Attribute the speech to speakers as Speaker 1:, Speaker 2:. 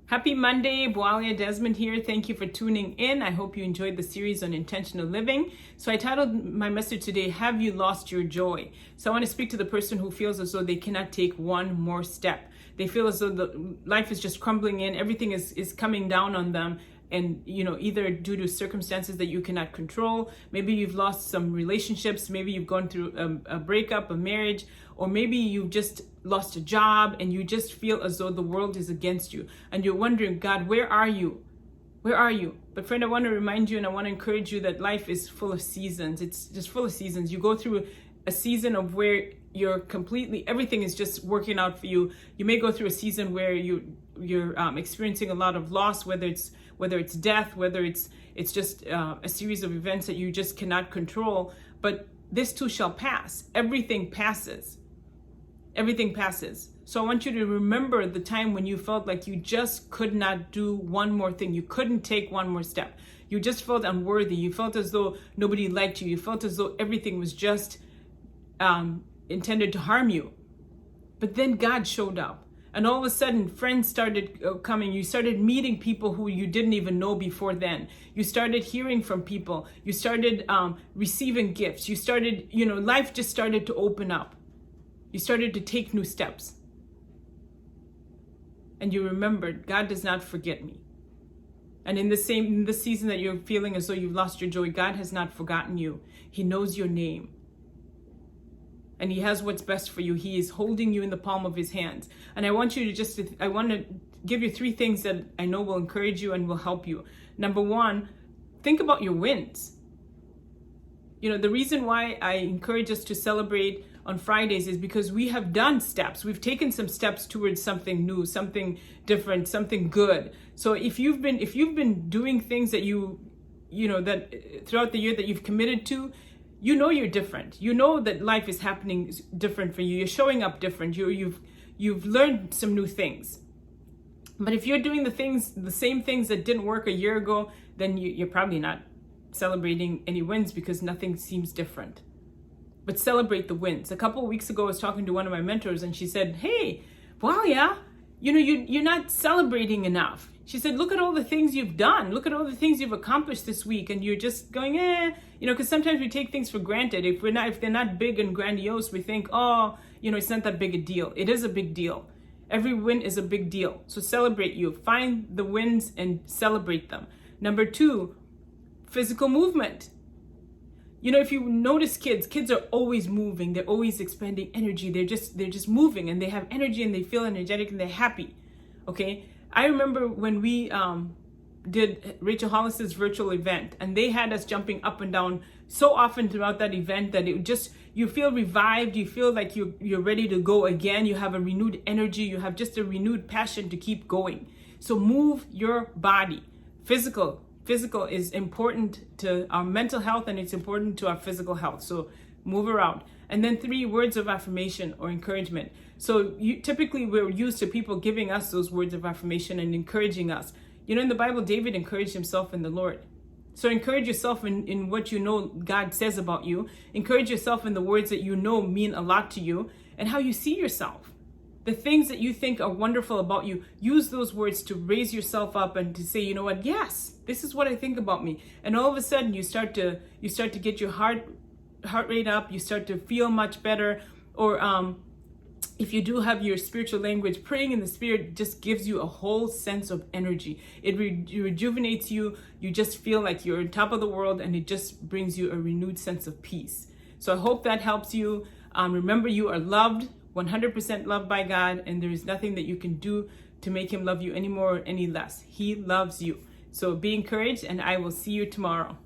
Speaker 1: Happy Monday, Boalia Desmond here. Thank you for tuning in. I hope you enjoyed the series on intentional living. So I titled my message today, Have You Lost Your Joy? So I want to speak to the person who feels as though they cannot take one more step. They feel as though the life is just crumbling in, everything is coming down on them. And, either due to circumstances that you cannot control, maybe you've lost some relationships, maybe you've gone through a breakup, a marriage, or maybe you've just lost a job and you just feel as though the world is against you. And you're wondering, God, where are you? Where are you? But friend, I want to remind you and I want to encourage you that life is full of seasons. It's just full of seasons. You go through a season of where you're completely, everything is just working out for you. You may go through a season where you're experiencing a lot of loss, whether it's death, whether it's just a series of events that you just cannot control. But this too shall pass. Everything passes. Everything passes. So I want you to remember the time when you felt like you just could not do one more thing. You couldn't take one more step. You just felt unworthy. You felt as though nobody liked you. You felt as though everything was just intended to harm you. But then God showed up. And all of a sudden, friends started coming. You started meeting people who you didn't even know before then. You started hearing from people. You started receiving gifts. You started, life just started to open up. You started to take new steps. And you remembered, God does not forget me. And in the season that you're feeling as though you've lost your joy, God has not forgotten you. He knows your name. And he has what's best for you. He is holding you in the palm of his hands. And I want you to I want to give you 3 things that I know will encourage you and will help you. Number 1, think about your wins. The reason why I encourage us to celebrate on Fridays is because we have done steps. We've taken some steps towards something new, something different, something good. So if you've been doing things that that throughout the year that you've committed to, you're different. You know that life is happening different for you. You're showing up different. You've learned some new things. But if you're doing the same things that didn't work a year ago, then you're probably not celebrating any wins because nothing seems different. But celebrate the wins. A couple of weeks ago, I was talking to one of my mentors and she said, hey, well, yeah, you're not celebrating enough. She said, look at all the things you've done. Look at all the things you've accomplished this week. And you're just going, because sometimes we take things for granted. If they're not big and grandiose, we think, it's not that big a deal. It is a big deal. Every win is a big deal. So celebrate you. Find the wins and celebrate them. Number 2, physical movement. If you notice kids are always moving. They're always expending energy. They're just moving and they have energy and they feel energetic and they're happy. Okay. I remember when we did Rachel Hollis's virtual event and they had us jumping up and down so often throughout that event that you feel revived. You feel like you're ready to go again. You have a renewed energy. You have just a renewed passion to keep going. So move your body. Physical is important to our mental health and it's important to our physical health. So move around. And then 3, words of affirmation or encouragement. So typically we're used to people giving us those words of affirmation and encouraging us. In the Bible, David encouraged himself in the Lord. So encourage yourself in what God says about you. Encourage yourself in the words that mean a lot to you and how you see yourself. The things that you think are wonderful about you, use those words to raise yourself up and to say, yes, this is what I think about me. And all of a sudden you start to get your heart rate up, you start to feel much better. Or if you do have your spiritual language, praying in the spirit just gives you a whole sense of energy. It rejuvenates you. You just feel like you're on top of the world and it just brings you a renewed sense of peace. So I hope that helps you. Remember, you are loved, 100% loved by God, and there is nothing that you can do to make him love you any more or any less. He loves you. So be encouraged, and I will see you tomorrow.